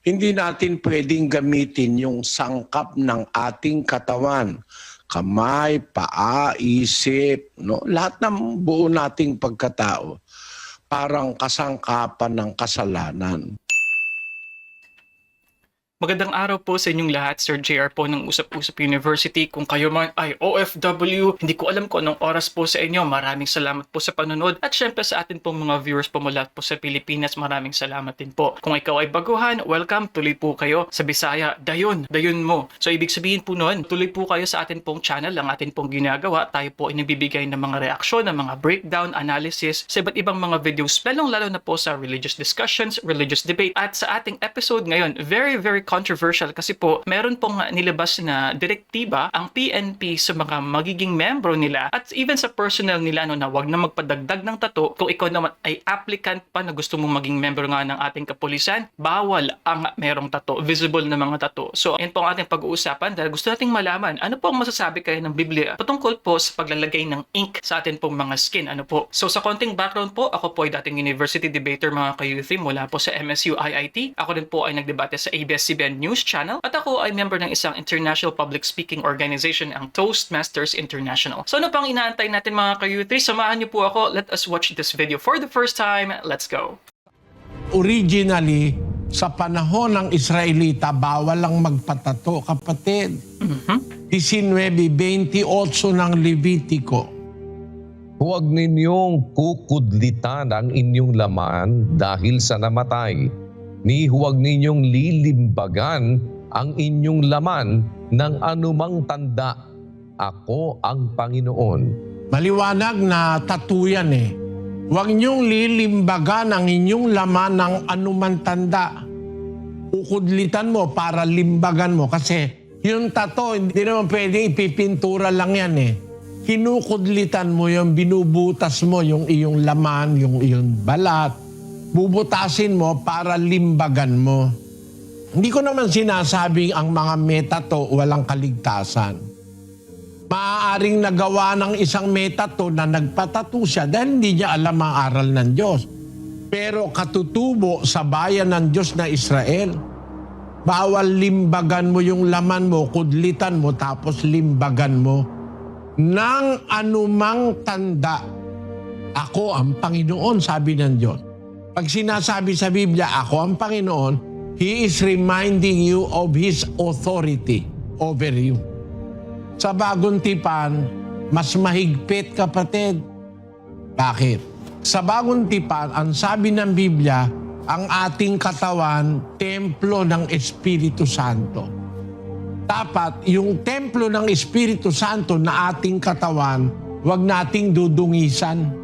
Hindi natin pwedeng gamitin yung sangkap ng ating katawan. Kamay, paa, isip, no? Lahat ng buo nating pagkatao parang kasangkapan ng kasalanan. Magandang araw po sa inyong lahat. Sir JR po ng Usap-Usap University. Kung kayo man ay OFW, hindi ko alam kung anong oras po sa inyo. Maraming salamat po sa panonood. At syempre sa atin pong mga viewers po mula po sa Pilipinas, maraming salamat din po. Kung ikaw ay baguhan, welcome. Tuloy po kayo sa Bisaya. Dayon mo. So ibig sabihin po noon, tuloy po kayo sa atin pong channel, ang atin pong ginagawa. Tayo po ay nagbibigay ng mga reaksyon, ng mga breakdown, analysis sa iba't ibang mga videos, lalong-lalo na po sa religious discussions, religious debate. At sa ating episode ngayon, very controversial kasi po meron pong nilabas na direktiba ang PNP sa mga magiging membro nila at even sa personnel nila na wag na magpadagdag ng tattoo. Kung ikaw naman ay applicant pa na gusto mong maging member nga ng ating kapulisan, bawal ang merong tattoo, visible na mga tattoo. So yan po ang ating pag-uusapan dahil gusto nating malaman ano po ang masasabi kayo ng Biblia patungkol po sa paglalagay ng ink sa atin pong mga skin. Ano po? So sa konting background po, ako po ay dating university debater mga ka-youthi mula po sa MSU IIT. Ako din po ay nagdebate sa ABS-CBN News Channel at ako ay member ng isang international public speaking organization, ang Toastmasters International. So ano pang inaantay natin mga ka-youthi? Samahan niyo po ako. Let us watch this video for the first time. Let's go! Originally, sa panahon ng Israelita, bawal lang magpatato, kapatid. 19:28 ng Levitico. Huwag ninyong kukudlitan ang inyong laman dahil sa namatay, ni huwag ninyong lilimbagan ang inyong laman ng anumang tanda. Ako ang Panginoon. Maliwanag na tattoo yan eh. Huwag niyong lilimbagan ang inyong laman ng anumang tanda. Kukudlitan mo para limbagan mo kasi yung tattoo, hindi naman pwedeng ipipintura lang yan eh. Kinukudlitan mo yung binubutas mo yung iyong laman, yung iyong balat. Bubutasin mo para limbagan mo. Hindi ko naman sinasabing ang mga metato walang kaligtasan. Maaaring nagawa ng isang metato na nagpatato siya dahil hindi niya alam ang aral ng Diyos. Pero katutubo sa bayan ng Diyos na Israel, bawal limbagan mo yung laman mo, kudlitan mo, tapos limbagan mo ng anumang tanda. Ako ang Panginoon, sabi ng Diyos. Pag sinasabi sa Biblia, ako ang Panginoon, He is reminding you of His authority over you. Sa Bagong Tipan, mas mahigpit, kapatid. Bakit? Sa Bagong Tipan, ang sabi ng Biblia, ang ating katawan, templo ng Espiritu Santo. Dapat yung templo ng Espiritu Santo na ating katawan, wag nating dudungisan.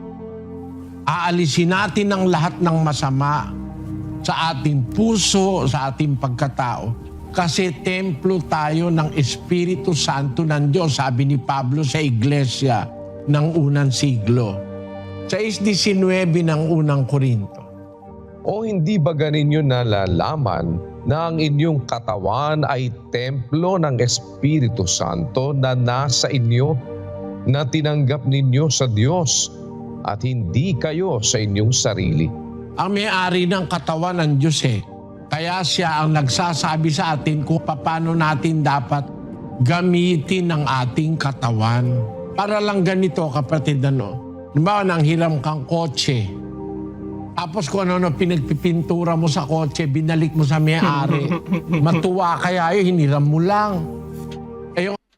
Aalisin natin ang lahat ng masama sa ating puso, sa ating pagkatao. Kasi templo tayo ng Espiritu Santo ng Diyos, sabi ni Pablo sa iglesia ng unang siglo. Sa 6:19 ng unang Korinto. O hindi ba ganinyo nalalaman na ang inyong katawan ay templo ng Espiritu Santo na nasa inyo, na tinanggap ninyo sa Diyos, at hindi kayo sa inyong sarili? Ang may-ari ng katawan ng Diyos eh. Kaya siya ang nagsasabi sa atin kung paano natin dapat gamitin ang ating katawan. Para lang ganito, kapatid, ano? Diba, nang hiram kang kotse. Tapos kung ano pinagpipintura mo sa kotse, binalik mo sa may-ari. Matuwa kaya yun, hiniram mo lang.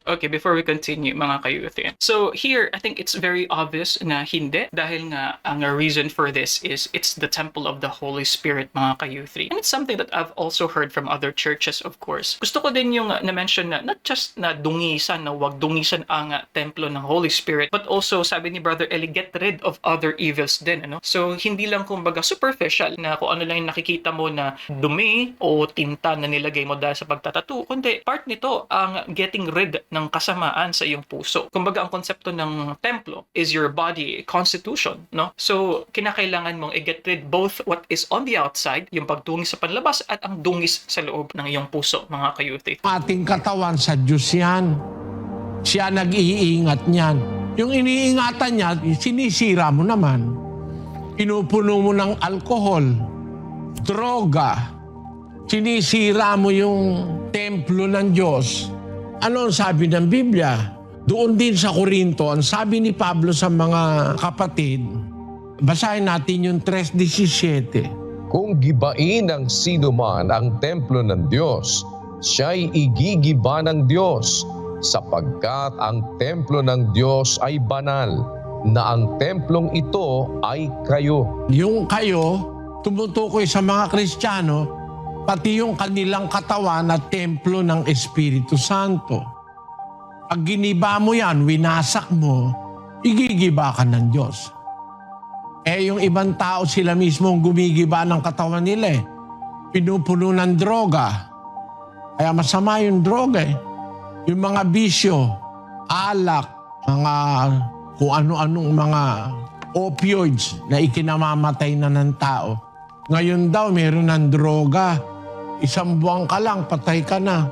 Okay, before we continue mga ka-youthi. So here, I think it's very obvious na hindi dahil nga ang reason for this is it's the temple of the Holy Spirit mga ka-youthi. And it's something that I've also heard from other churches, of course. Gusto ko din yung na-mention na not just na dungisan, na wag dungisan ang templo ng Holy Spirit, but also sabi ni Brother Eli, get rid of other evils din. Ano? So hindi lang kumbaga superficial na kung ano lang yung nakikita mo na dumi o tinta na nilagay mo dahil sa pagtatatu, kundi part nito ang getting rid ng kasamaan sa iyong puso. Kumbaga, ang konsepto ng templo is your body constitution, no? So, kinakailangan mong i-get rid both what is on the outside, yung pagdungis sa panlabas, at ang dungis sa loob ng iyong puso, mga ka-youthi. Ating katawan sa Diyos yan. Siya nag-iingat niyan. Yung iniingatan niya, sinisira mo naman. Pinupuno mo ng alkohol, droga, sinisira mo yung templo ng Diyos. Ano ang sabi ng Biblia? Doon din sa Korinto, ang sabi ni Pablo sa mga kapatid, basahin natin yung 3:17. Kung gibain ng sino man ang templo ng Diyos, siya'y igigiba ng Diyos, sapagkat ang templo ng Diyos ay banal, na ang templong ito ay kayo. Yung kayo, tumutukoy sa mga Kristiyano, pati yung kanilang katawan na templo ng Espiritu Santo. Pag giniba mo yan, winasak mo, igigiba ka ng Diyos. Yung ibang tao, sila mismo ang gumigiba ng katawan nila eh. Pinupuno ng droga. Kaya masama yung droga eh. Yung mga bisyo, alak, mga kung ano-anong mga opioids na ikinamamatay na ng tao. Ngayon daw, meron ng droga. 1 buwan ka lang, patay ka na.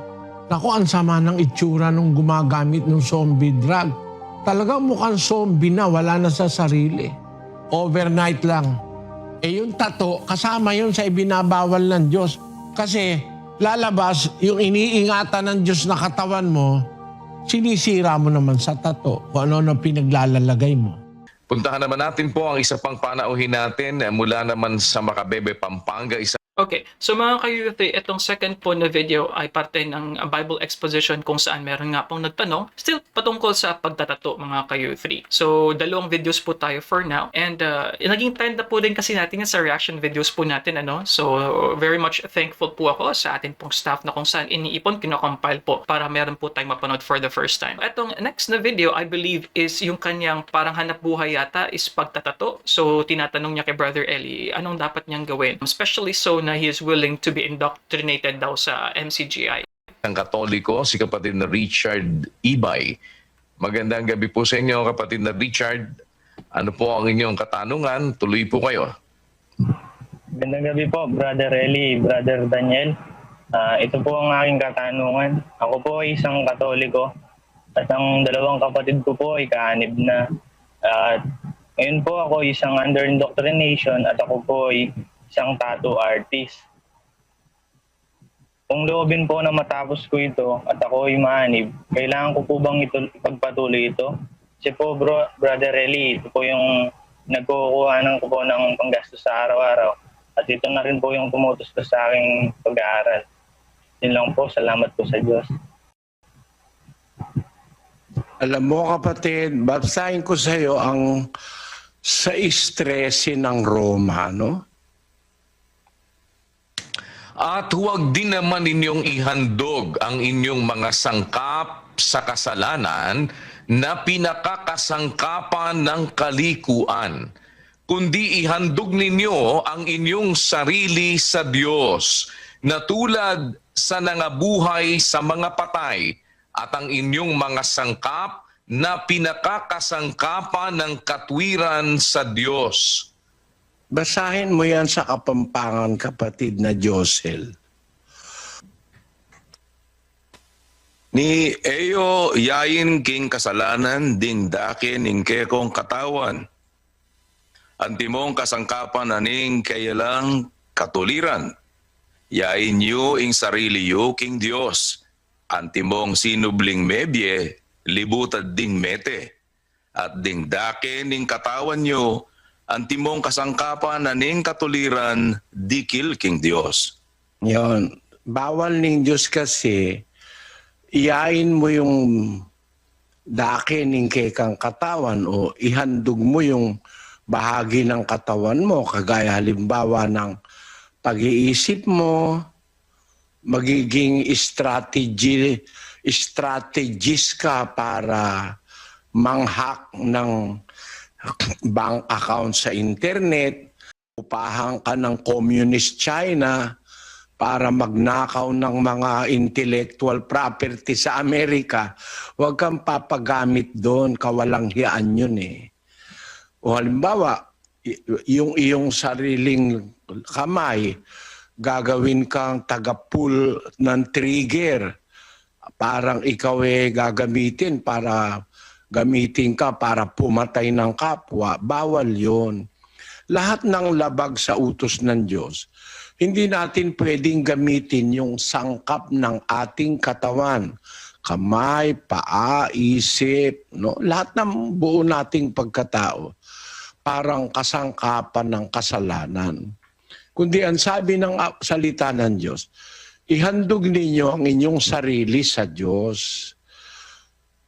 Naku, ang sama ng itsura nung gumagamit ng zombie drug. Talagang mukhang zombie na, wala na sa sarili. Overnight lang. Yung tato, kasama yun sa ibinabawal ng Diyos. Kasi lalabas, yung iniingatan ng Diyos na katawan mo, sinisira mo naman sa tato kung ano pinaglalalagay mo. Puntahan naman natin po ang isa pang panauhin natin mula naman sa Macabebe, Pampanga. Okay, so mga ka-youth, itong second po na video ay parte ng Bible exposition kung saan meron nga pong nagtanong still patungkol sa pagtatato mga ka-youth. So, dalawang videos po tayo for now and naging trend na po din kasi natin sa reaction videos po natin. So, very much thankful po ako sa atin pong staff na kung saan iniipon, kinocompile po para meron po tayong mapanood for the first time. Itong next na video, I believe, is yung kanyang parang hanap buhay yata is pagtatato. So, tinatanong niya kay Brother Eli, anong dapat niyang gawin? Especially so na he is willing to be indoctrinated daw sa MCGI. Ang Katoliko, si kapatid na Richard Ibay. Magandang gabi po sa inyo, kapatid na Richard. Ano po ang inyong katanungan? Tuloy po kayo. Magandang gabi po, Brother Eli, Brother Daniel. Ito po ang aking katanungan. Ako po ay isang Katoliko at ang dalawang kapatid ko po ay kaanib na. Ngayon po ako isang under indoctrination at ako po ay isang tattoo artist. Kung loobin po na matapos ko ito at ako ay maanib, kailangan ko po bang ipagpatuloy ito? Kasi po Brother Eli, ito po yung nagkukuhanan ko po ng panggastos sa araw-araw. At ito na rin po yung tumutos ko sa aking pag-aaral. Yun lang po, salamat po sa Diyos. Alam mo kapatid, basahin ko sa iyo ang 6:13 ng Roma, no? At huwag din naman ninyong ihandog ang inyong mga sangkap sa kasalanan na pinakakasangkapan ng kalikuan, kundi ihandog ninyo ang inyong sarili sa Diyos, na tulad sa nangabuhay sa mga patay, at ang inyong mga sangkap na pinakakasangkapan ng katwiran sa Diyos. Basahin mo yan sa Kapampangan, kapatid na Josel. Ni eyo yayin king kasalanan ding dake ning kekong katawan. Antimong kasangkapan aning kayalang katuliran. Yain yu ing sarili yu king Dios. Antimong sinubling mebye, libutad ding mete. At ding dake ning katawan nyo, antimong kasangkapan aning katuliran, dikil king Dios. Yon. Bawal ng Diyos kasi, iyain mo yung dake ng kekang katawan o ihandog mo yung bahagi ng katawan mo, kagaya halimbawa ng pag-iisip mo, magiging strategist ka para manghack ng bank account sa internet, upahan ka ng Communist China para magnakaw ng mga intellectual property sa Amerika. Huwag kang papagamit doon, kawalang hiyaan yun eh. O halimbawa, yung iyong sariling kamay, gagawin kang taga-pull ng trigger. Parang ikaw gagamitin gamitin ka para pumatay ng kapwa. Bawal yon. Lahat ng labag sa utos ng Diyos, Hindi natin pwedeng gamitin yung sangkap ng ating katawan. Kamay, paa, isip, no? Lahat ng buo nating pagkatao parang kasangkapan ng kasalanan. Kundi ang sabi ng salita ng Diyos, ihandog ninyo ang inyong sarili sa Diyos.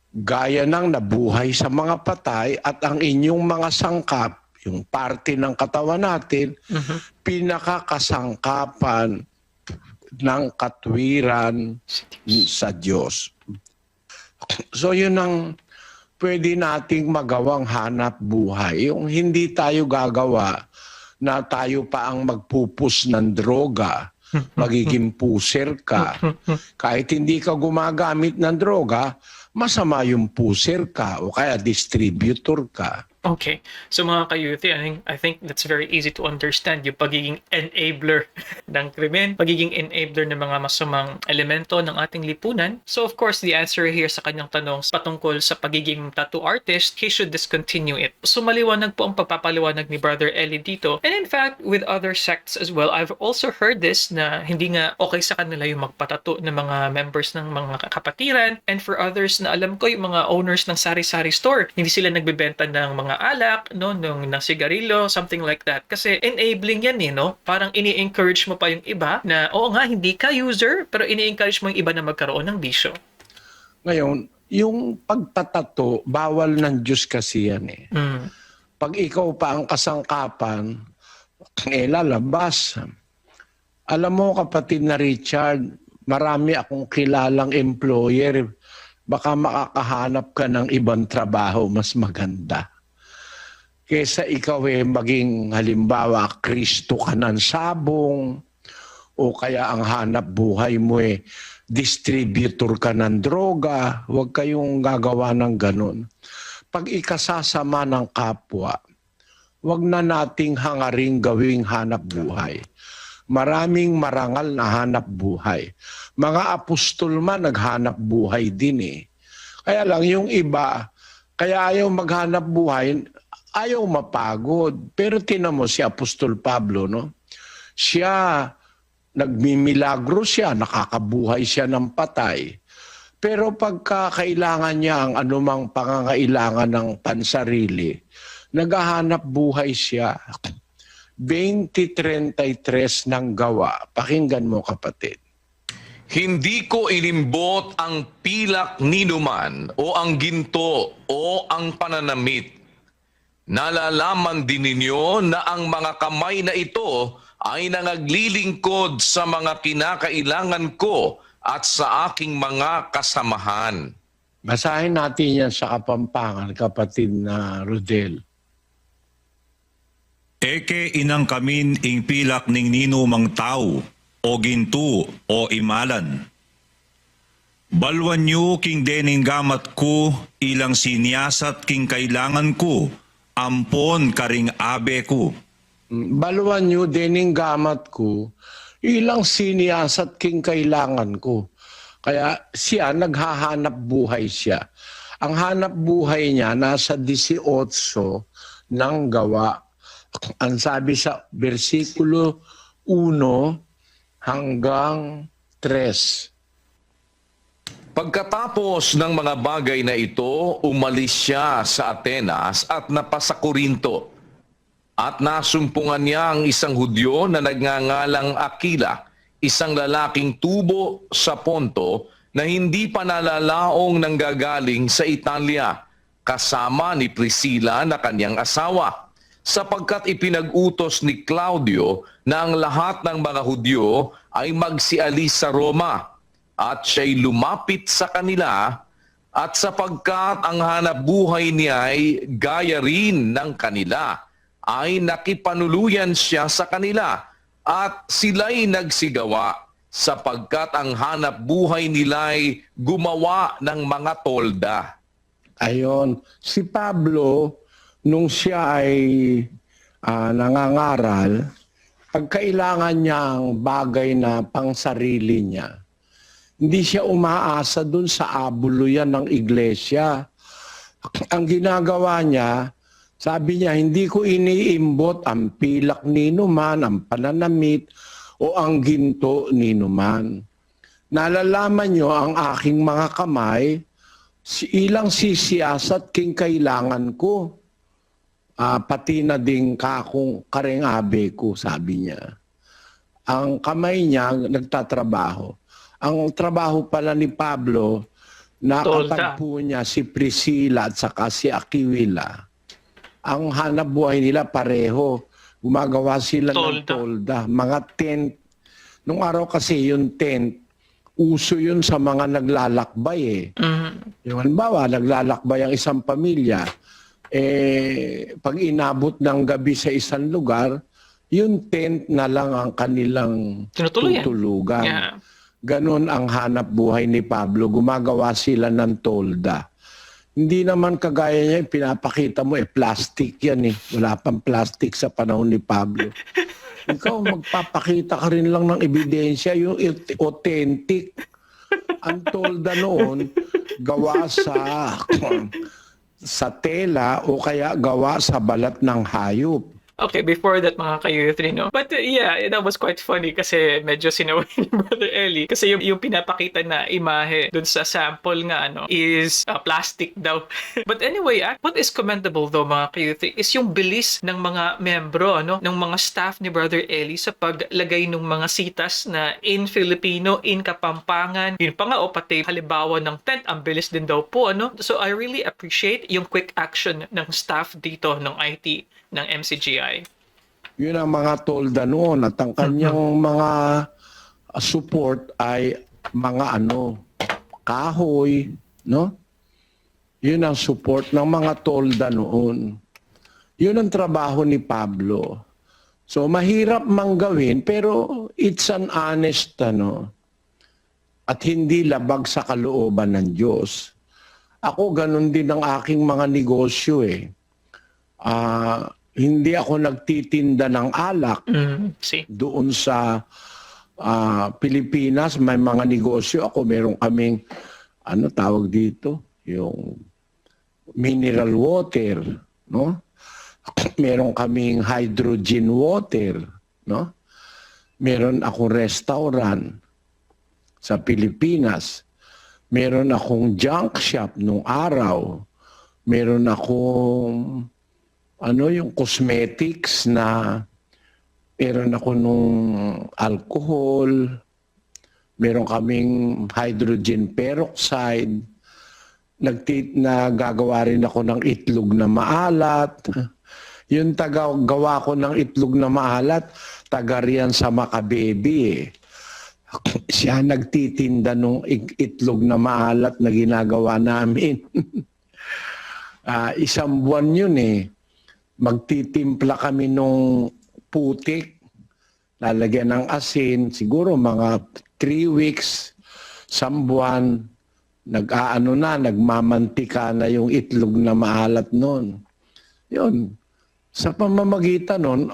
Gaya ng nabuhay sa mga patay at ang inyong mga sangkap, yung parte ng katawan natin, pinakakasangkapan ng katwiran sa Diyos. So yun ang pwede nating magawang hanap buhay. Yung hindi tayo gagawa na tayo pa ang magpupus ng droga, magiging puser ka. Kahit hindi ka gumagamit ng droga, masama yung puser ka o kaya distributor ka. Okay. So mga ka-youth, I think that's very easy to understand yung pagiging enabler ng krimen, pagiging enabler ng mga masamang elemento ng ating lipunan. So of course, the answer here sa kanyang tanong patungkol sa pagiging tattoo artist, he should discontinue it. So maliwanag po ang pagpapaliwanag ni Brother Eli dito. And in fact, with other sects as well, I've also heard this na hindi nga okay sa kanila yung magpatato ng mga members ng mga kapatiran. And for others na alam ko, yung mga owners ng sari-sari store, hindi sila nagbebenta ng mga alak, no, ng sigarilyo, something like that. Kasi enabling yan no? Parang ini-encourage mo pa yung iba na, oo nga, hindi ka user, pero ini-encourage mo yung iba na magkaroon ng bisyo. Ngayon, yung pagtatato, bawal ng Diyos kasi yan eh. Pag ikaw pa ang kasangkapan, lalabas. Alam mo kapatid na Richard, marami akong kilalang employer, baka makakahanap ka ng ibang trabaho mas maganda. Kesa ikaw maging halimbawa, Kristo ka ng sabong, o kaya ang hanap buhay mo distributor ka ng droga, huwag kayong gagawa ng ganun. Pag ikasasama ng kapwa, huwag na nating hangaring gawing hanap buhay. Maraming marangal na hanap buhay. Mga apostol man naghanap buhay din Kaya lang yung iba, kaya ayaw maghanap buhay, ayaw mapagod. Pero tinan mo si Apostol Pablo, no? Siya, nagmimilagro siya, nakakabuhay siya ng patay. Pero pagka kailangan niya ang anumang pangangailangan ng pansarili, naghahanap buhay siya. 20:33 ng gawa. Pakinggan mo kapatid. Hindi ko inimbot ang pilak ninuman o ang ginto o ang pananamit. Nalalaman din ninyo na ang mga kamay na ito ay nangaglilingkod sa mga kinakailangan ko at sa aking mga kasamahan. Basahin natin yan sa Kapampangan, kapatid na Rodel. Eke inang kamin ing pilak ning nino mang tao, o ginto o imalan. Balwan nyo king dening gamat ko, ilang sinyasat king kailangan ko, ampon karing abe ko. Baluan nyo dening gamat ko, ilang siniyasat king kailangan ko. Kaya siya, naghahanap buhay siya. Ang hanap buhay niya nasa 18 ng gawa. Ang sabi sa versikulo 1 hanggang 3. Pagkatapos ng mga bagay na ito, umalis siya sa Atenas at napasa Korinto. At nasumpungan niya ang isang Hudyo na nagngangalang Aquila, isang lalaking tubo sa Ponto na hindi pa nalalaong nanggagaling sa Italia, kasama ni Priscilla na kanyang asawa, sapagkat ipinag-utos ni Claudio na ang lahat ng mga Hudyo ay magsialis sa Roma, at siya'y lumapit sa kanila, at sapagkat ang hanap buhay niya ay gaya rin ng kanila, ay nakipanuluyan siya sa kanila, at sila'y nagsigawa, sapagkat ang hanap buhay nila'y gumawa ng mga tolda. Ayon, si Pablo, nung siya ay nangangaral, pagkailangan niyang bagay na pangsarili niya, hindi siya umaasa dun sa abuluyan ng iglesia. Ang ginagawa niya, sabi niya, hindi ko iniimbot ang pilak ninuman, ang pananamit, o ang ginto ninuman. Nalalaman nyo ang aking mga kamay, ilang sisiyasat king kailangan ko. Pati na din kakong kareng abe ko, sabi niya. Ang kamay niya nagtatrabaho. Ang trabaho pala ni Pablo, nakatagpo niya si Priscilla at saka si Aquila. Ang hanap buhay nila pareho. Gumagawa sila ng tolda. Mga tent. Nung araw kasi yung tent, uso yun sa mga naglalakbay eh. Yung halimbawa, naglalakbay ang isang pamilya, pag inabot ng gabi sa isang lugar, yung tent na lang ang kanilang tutulugan. Yeah. Ganon ang hanap buhay ni Pablo. Gumagawa sila ng tolda. Hindi naman kagaya niya, pinapakita mo, plastic yan eh. Wala pang plastic sa panahon ni Pablo. Ikaw, magpapakita ka rin lang ng ebidensya, yung authentic. Ang tolda noon, gawa sa tela o kaya gawa sa balat ng hayop. Okay, before that mga ka-youth, no? But yeah, that was quite funny kasi medyo sinaway ni Brother Eli. Kasi yung pinapakita na imahe dun sa sample nga, is plastic daw. But anyway, what is commendable though mga ka-youth is yung bilis ng mga membro, ng mga staff ni Brother Eli sa paglagay ng mga sitas na in Filipino, in Kapampangan. Yun pa nga, pati halimbawa ng tent, ang bilis din daw po, So I really appreciate yung quick action ng staff dito ng IT, ng MCGI. Yun ang mga tolda noon at ang kanyang mga support ay mga kahoy, no? Yun ang support ng mga tolda noon. Yun ang trabaho ni Pablo. So mahirap mang gawin pero it's an honest at hindi labag sa kalooban ng Diyos. Ako ganun din ang aking mga negosyo eh. Hindi ako nagtitinda ng alak. Doon sa Pilipinas, may mga negosyo ako. Meron kaming, tawag dito? Yung mineral water, no? Meron kaming hydrogen water, no? Meron akong restaurant sa Pilipinas. Meron akong junk shop nung araw. Meron akong yung cosmetics na meron ako nung alcohol, meron kaming hydrogen peroxide, gagawa rin ako ng itlog na maalat. Yung gawa ko ng itlog na maalat, taga riyan sa Makababy eh. Siya nagtitinda nung itlog na maalat na ginagawa namin. Isang buwan yun eh. Magtitimpla kami nung putik, lalagyan ng asin, siguro mga 3 weeks, sambuan, nagmamantika na yung itlog na maalat noon. Yun. Sa pamamagitan noon,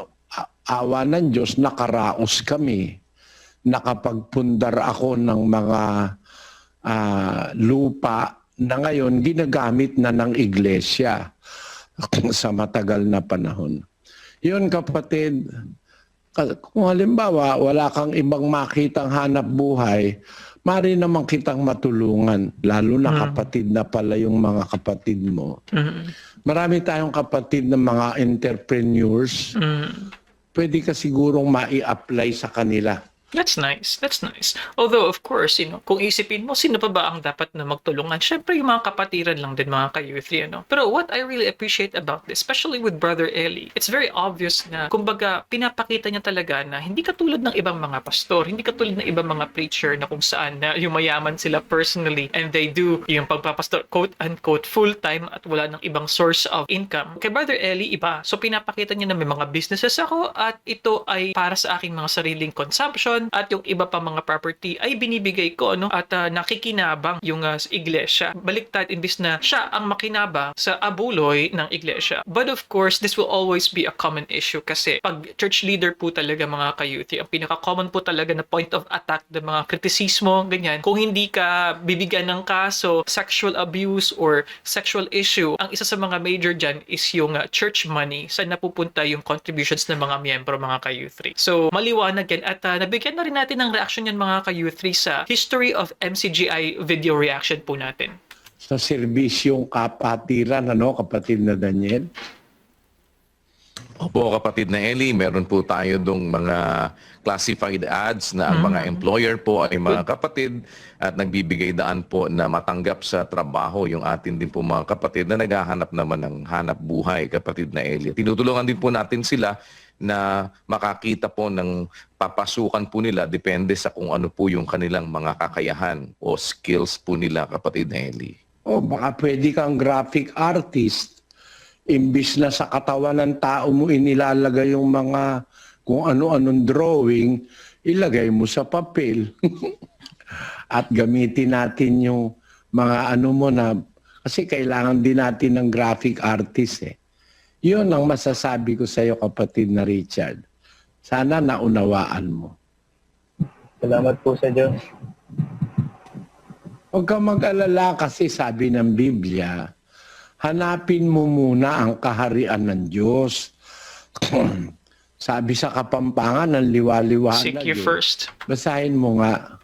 awa ng Diyos, nakaraos kami. Nakapagpundar ako ng mga lupa na ngayon ginagamit na ng iglesia sa matagal na panahon. Yun kapatid, kung halimbawa wala kang ibang makitang hanap buhay, mari naman kitang matulungan, lalo na kapatid na pala yung mga kapatid mo. Marami tayong kapatid na mga entrepreneurs. Pwede ka sigurong mai-apply sa kanila. That's nice. That's nice. Although, of course, kung isipin mo, sino pa ba ang dapat na magtulungan? Siyempre, yung mga kapatiran lang din, mga ka-youth, Pero what I really appreciate about this, especially with Brother Eli, it's very obvious na, kumbaga, pinapakita niya talaga na hindi katulad ng ibang mga pastor, hindi katulad ng ibang mga preacher na kung saan na yung mayaman sila personally and they do yung pagpapastor, quote-unquote, full-time at wala ng ibang source of income. Kay Brother Eli, iba. So, pinapakita niya na may mga businesses ako at ito ay para sa aking mga sariling consumption, mansion at yung iba pa mga property ay binibigay ko, ano, at nakikinabang yung iglesia. Baliktad, imbis na siya ang makinabang sa abuloy ng iglesia. But of course, this will always be a common issue kasi pag church leader po talaga mga ka-youth, ang pinaka-common po talaga na point of attack ng mga kritisismo, ganyan. Kung hindi ka bibigyan ng kaso, sexual abuse or sexual issue, ang isa sa mga major dyan is yung church money. Saan napupunta yung contributions ng mga miyembro, mga ka-youth 3. So, maliwanag yan. At nabigyan na rin natin ng reaction yan mga ka-youth 3 sa History of MCGI video reaction po natin. Sa serbisyong kapatiran, ano, kapatid na Daniel? Opo, kapatid na Eli, meron po tayo dong mga classified ads na ang mga employer po ay mga kapatid at nagbibigay daan po na matanggap sa trabaho yung atin din po mga kapatid na naghahanap naman ng hanap buhay, kapatid na Eli. Tinutulungan din po natin sila na makakita po ng papasukan po nila depende sa kung ano po yung kanilang mga kakayahan o skills po nila, kapatid na Eli. O baka pwede kang graphic artist. Imbis na sa katawan ng tao mo inilalagay yung mga kung ano-anong drawing, ilagay mo sa papel. At gamitin natin yung mga ano mo na, kasi kailangan din natin ng graphic artist eh. Yun ang masasabi ko sa iyo, kapatid na Richard. Sana naunawaan mo. Salamat po sa Diyos. Huwag kang mag-alala kasi sabi ng Biblia, hanapin mo muna ang kaharian ng Diyos. Sabi sa Kapampangan ng liwa-liwanag. Seek ye first. Basahin mo nga.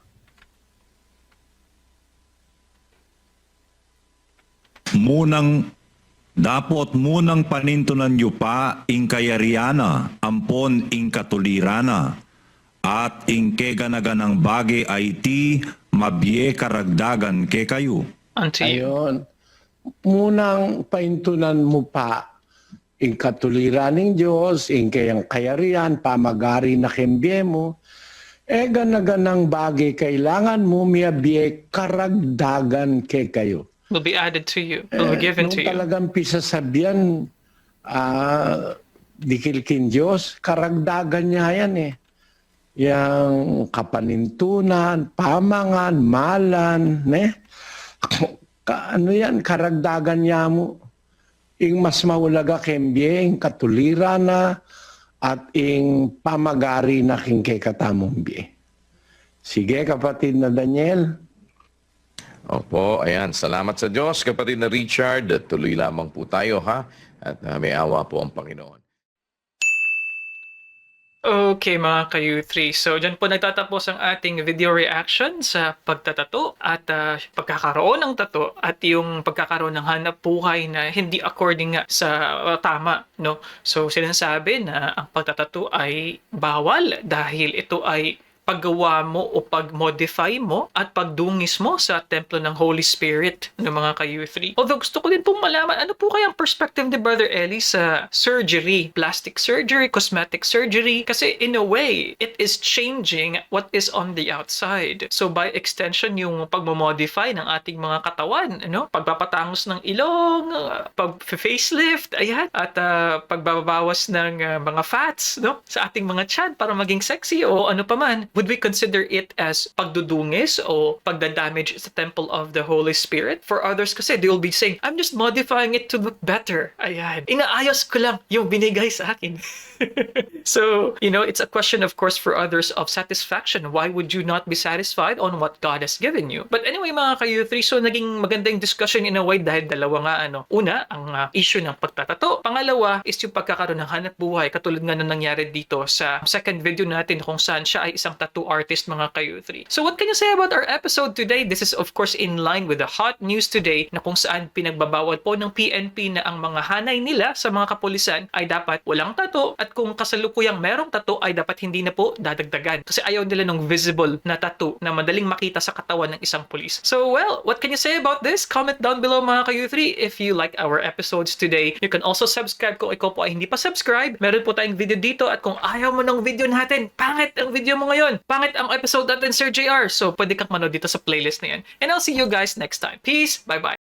Dapot munang panintunan yu pa ing kayariana, ampon ing katulirana, at ing keganaganang bagi ay ti mabye karagdagan ke kayo. Unto you. Ayun. Munang paintunan mo pa ing katuliran ng Diyos, ing kayang kayarian, pamagari na kembye mo, ganaganang bagay kailangan mo miyabye karagdagan ke kayo. Will be added to you. Will be given to Nung you. talagang pisasabihan, dikilkin Diyos, karagdagan niya yan eh. Yang kapanintunan, pamangan, malan, ano yan, karagdagan niya mo. Ing mas maulaga kembye, ing katulira na, at ing pamagari na king kay katamong biye. Sige, kapatid na Daniel. Opo, ayan. Salamat sa Diyos, kapatid na Richard. Tuloy lamang po tayo, ha? At may awa po ang Panginoon. Okay mga ka-U3, so dyan po nagtatapos ang ating video reaction sa pagtatato at pagkakaroon ng tato at yung pagkakaroon ng hanap buhay na hindi according nga sa tama, no? So sinasabi na ang pagtatato ay bawal dahil ito ay paggawa mo o pag-modify mo at pagdungis mo sa templo ng Holy Spirit ng mga ka-U3. Although gusto ko din pong malaman, ano po kayang perspective ni Brother Eli sa surgery, plastic surgery, cosmetic surgery? Kasi in a way, it is changing what is on the outside. So by extension, yung pagmamodify ng ating mga katawan, ano? Pagpapatangos ng ilong, pag-facelift, ayan, at pagbabawas ng mga fats, no? Sa ating mga tiyan para maging sexy o ano pa man. Would we consider it as pagdudungis o pagdadamage sa temple of the Holy Spirit? For others kasi, they will be saying, I'm just modifying it to look better. Ayan. Inaayos ko lang yung binigay sa akin. So, you know, it's a question, of course, for others of satisfaction. Why would you not be satisfied on what God has given you? But anyway, mga ka-U3, so naging magandang discussion in a way dahil dalawa nga, ano. Una, ang issue ng pagtatato. Pangalawa is yung pagkakaroon ng hanap buhay. Katulad nga na nangyari dito sa second video natin kung saan siya ay isang tattoo artist, mga ka-U3. So what can you say about our episode today? This is, of course, in line with the hot news today na kung saan pinagbabawal po ng PNP na ang mga hanay nila sa mga kapulisan ay dapat walang tattoo at kung kasalukuyang merong tattoo ay dapat hindi na po dadagdagan kasi ayaw nila ng visible na tattoo na madaling makita sa katawan ng isang pulis. So well, what can you say about this? Comment down below, mga ka-U3. If you like our episodes today, you can also subscribe kung ikaw po ay hindi pa subscribe. Meron po tayong video dito at kung ayaw mo ng video natin, pangit ang video mo ngayon, pangit ang episode natin, Sir JR. So pwede kang manood dito sa playlist na yan. And I'll see you guys next time. Peace, bye-bye.